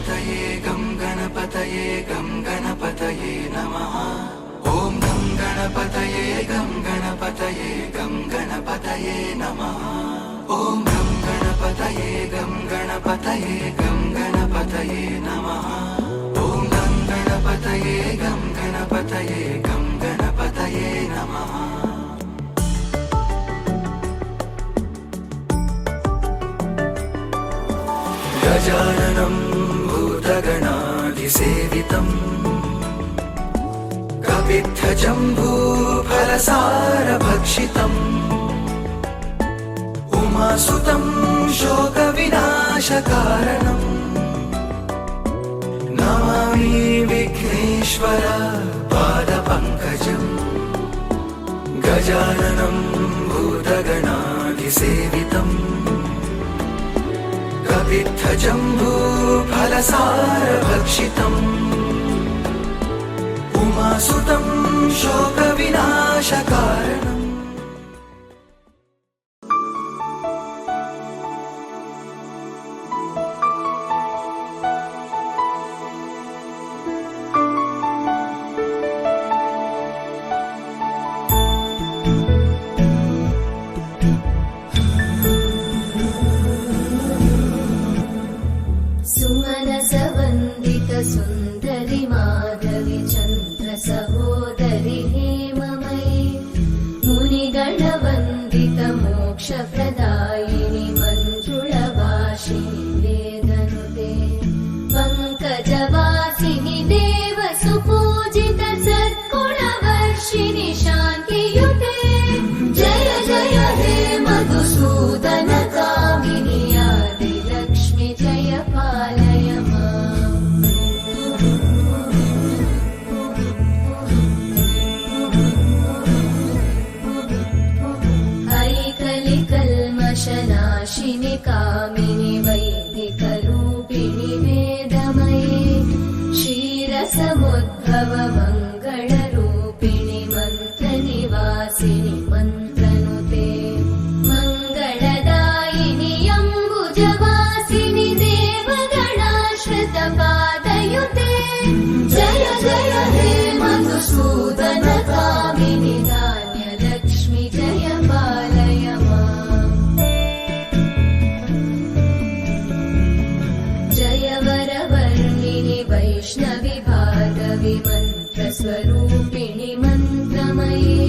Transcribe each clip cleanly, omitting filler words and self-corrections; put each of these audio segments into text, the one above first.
गणपतये गं गणपतये गं गणपतये नमः। ॐ गं गणपतये गं गणपतये गं गणपतये नमः। ॐ गं गणपतये गं गणपतये गं गणपतये नमः। ॐ गं गणपतये गं गणपतये गं गणपतये नमः। गजाननं भूतगणाधिसेवितं कपित्थजम्बूफलसारभक्षितम् उमासुतं शोकविनाशकारणम् नमामि विघ्नेश्वर पादपङ्कजम्। गजाननं भूतगणाधिसेवितम् कपित्थजम्बूफलसारभक्षितम् उमासुतं शोकविनाशकारणम्। सुन्दरि माधवी चन्द्र सहोदरि हेममयी मुनिगणवन्दित मोक्षप्रदायिनि मञ्जुळवासिनि वेदनुते पङ्कजवासिनि देव सुपूजित सद्गुणवर्षिणि शान्तियुते जय जय हे मधुसूदन कामिनि आदिलक्ष्मि जय पालय नाशिनि कामिनि वैदिकरूपिणि वेदमये क्षीरसमुद्भव मङ्गलरूपिणि मन्त्रनिवासिनि मन्त्रनुते मङ्गलदायिनि अम्बुजवासिनि देवगणाश्रितपादयुते जय जय हे मधुसूदन कामिनि धान्यलक्ष्मि जय पालय वैष्णवि भार्गवि मन्त्रस्वरूपिणि मन्त्रमये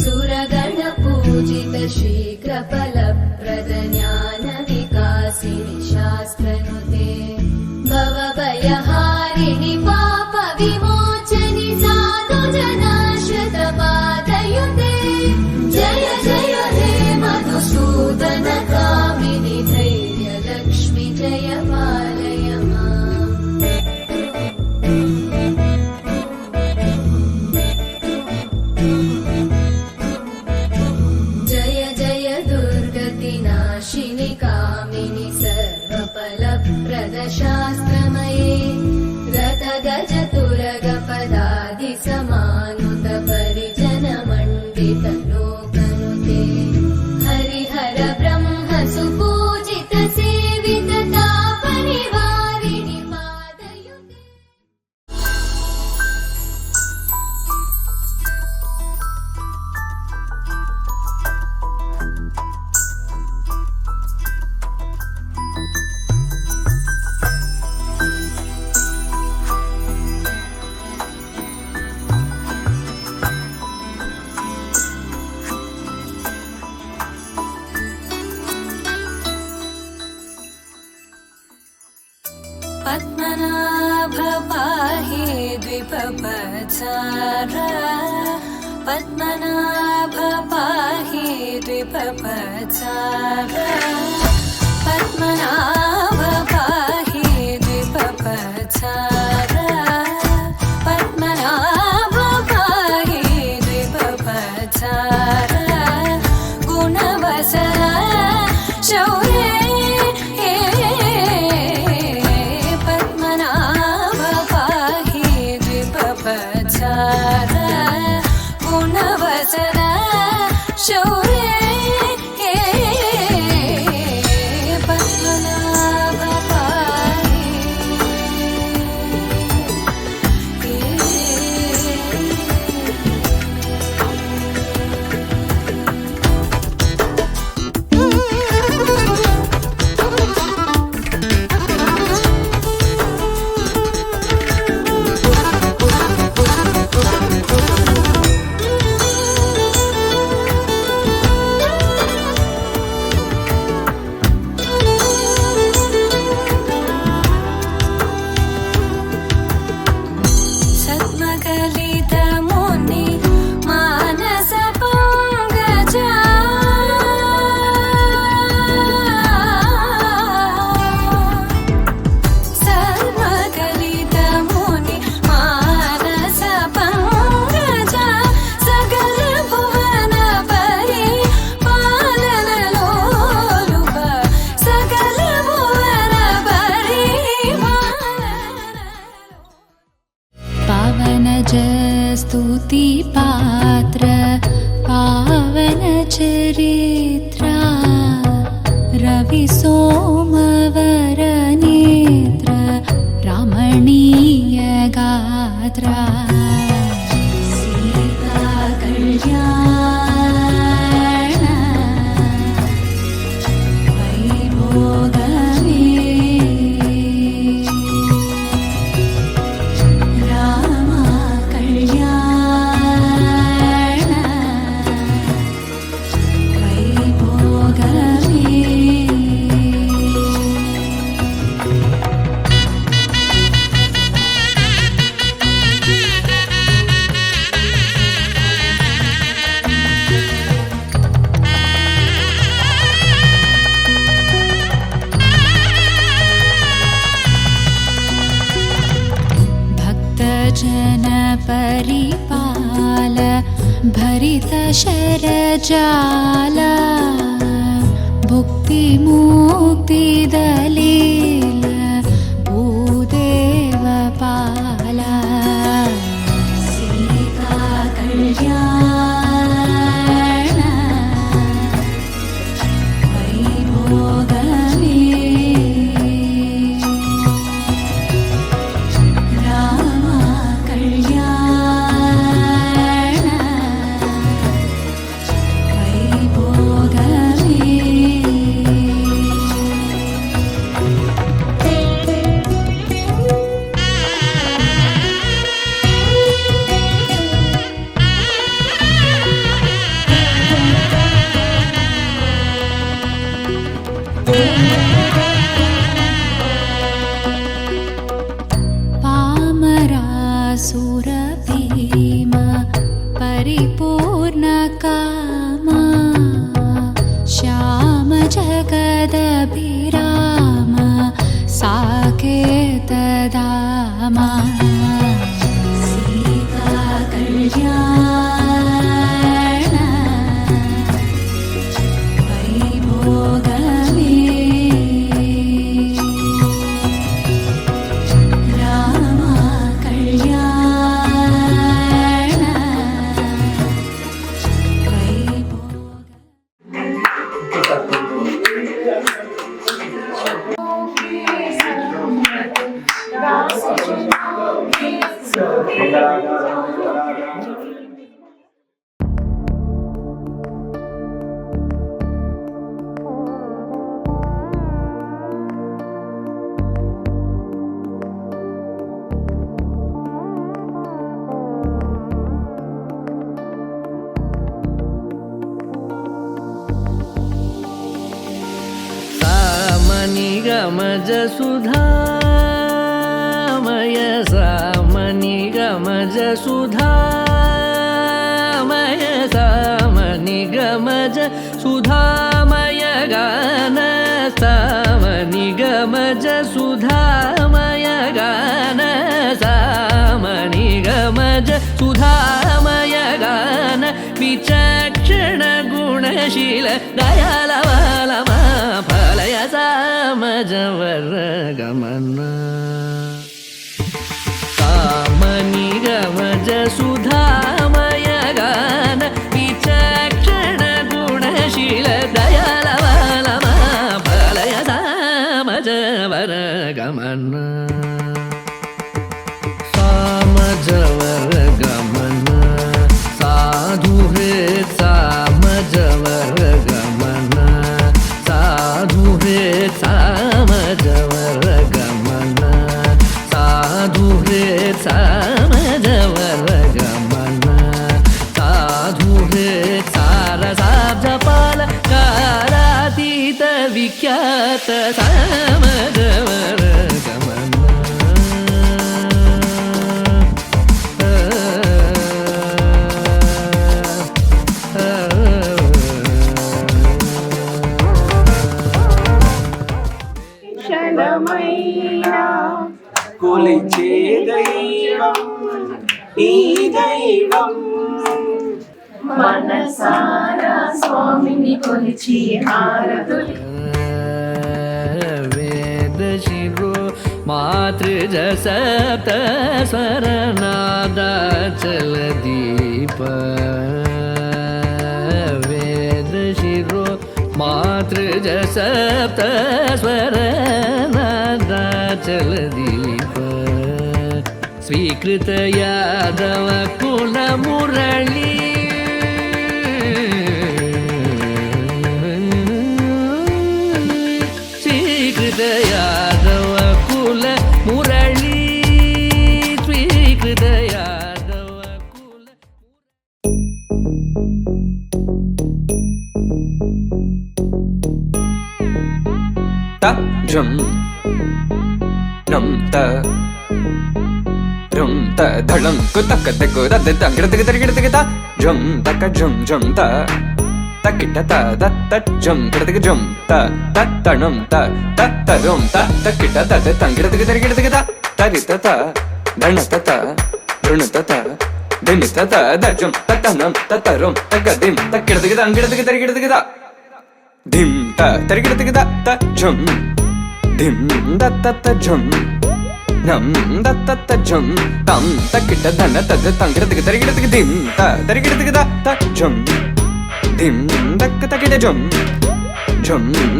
सुरगणपूजित शीघ्रफलप्रद ज्ञानविकासिनि शास्त्रनुते भवभयहारिणि पापविमोचनि साधुजनाश्रितपादयुते जय जय हे मधुसूदन कामिनि धैर्यलक्ष्मि जय पालय कामिनि सर्वफलप्रदशास्त्रमये रथगजतुरगपदादि समानुत परिजनमण्डित लोकनुते हरिहर ब्रह्म सुपूजित सेवित तापनिवारिणि पादयुते पद्मनाभ पाहि द्विपपचार पद्मनाभ पाहि द्विपपचार पद्मनाभ पाहि द्विपपचार पद्मनाभ पाहि द्विपपचार गुणवसर शौर्य गुणवसर शौर्ये पद्मनाभ स्तुतिपात्र पावनचरित्रा रविसोमवरनेत्र रमणीयगात्रा सीता कल्याण वैभोगमे राम कल्याण वैभोगमे भक्तजनपरिपाल भरितशरजाल भुक्तिमुक्तिदलील भूदेवपाल सीता कल्याण वैभोगमे राम कल्याण वैभोगमे पामरासुरभीम परिपूर्णकामा श्याम जगदभिराम साकेतदामा सीता कल्याण वैभोगमे राम कल्याण सामनिगमज सुधामय सामनिगमज सुधामय सामनिगमज सुधामय गान सामनिगमज सुधामय गान सामनिगमज सुधामय गान विचक्षण गुणशील दयालवालमा फलय सामजवर गमन सामनिगमज सुधामय गान विचक्षण गुणशील दयालवालमा फलय सामजवर गमन सामजवर गमन साधु हृत् सामजवर गमन साधु हृत् सामजवर गमन साधु हृत् सामजवर गमन साधु हृत् सारसाब्जपाल कारातीत विख्यात सामजवर गमन కొలిచే దైవం ఈ దైవం మనసారా స్వామిని కొలిచి హారతులు వేద శిరో मातृज सप्त स्वरनादाचल दीप वेद शिरो मातृज सप्त स्वरनादाचल दीप स्वीकृत यादव कुल मुरली स्वीकृत यादव कुल मुरली स्वीकृत यादव कुल ta jum nam ta rum ta dhalam ku tak tak ku da da gir ta jum tak jum ta takita ta da ta jum gir ta ta nam ta rum ta takita ta da gir ta tari ta dana ta runa ta din ta da jum ta nam ta rum ta dim ta gir ta dim ta tari gir ta jum dim da ta jum nam da ta jum tam takita dana ta gir ta dim ta tari gir ta jum dim da takita jum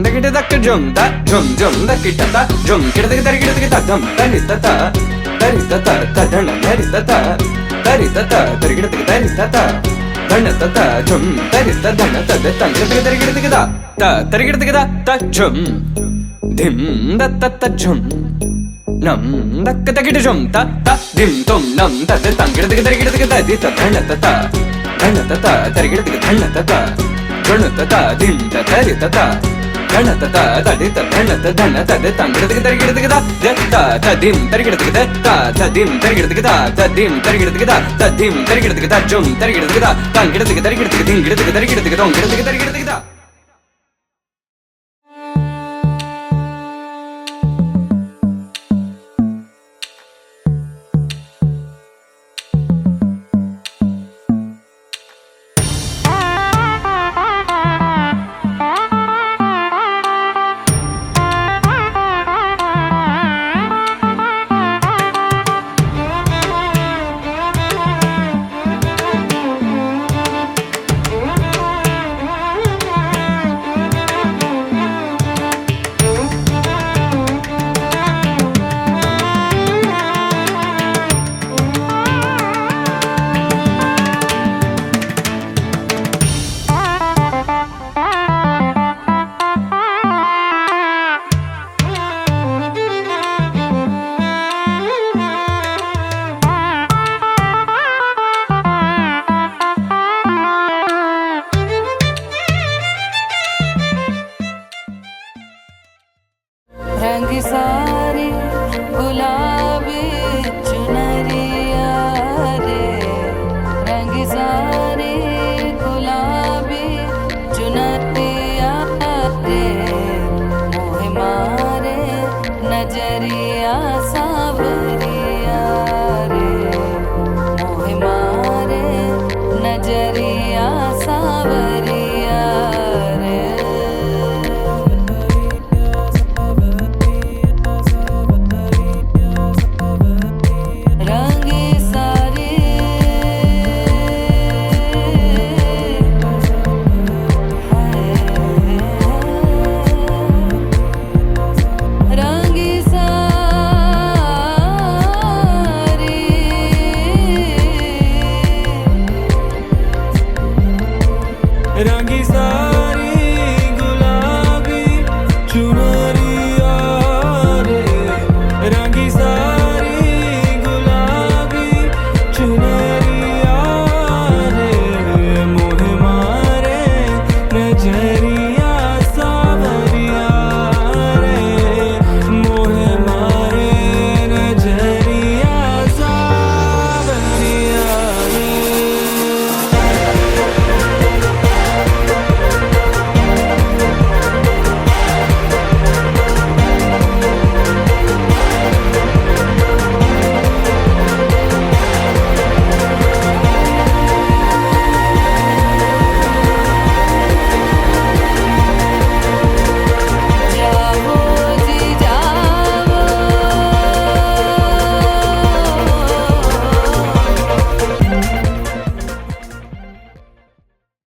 da kita da jum da kita ta jum gir ta dam tari ta dana tari ta tari gir ta dana ta jum tari ta dana ta gir ta jum dim da ta jum nam da kita jum ta dim tom nam ta gir ta di ta dana ta tari gir ta dana ta dana ta dim ta tari ta dana ta di ta dana ta gir ta ta dim tari gir ta dim tari gir ta dim tari gir ta dim tari gir ta jum tari gir ta tang gir ta tari gir ta dim gir ta tari gir ta dong gir ta tari gir ta रंग सारे गुलाब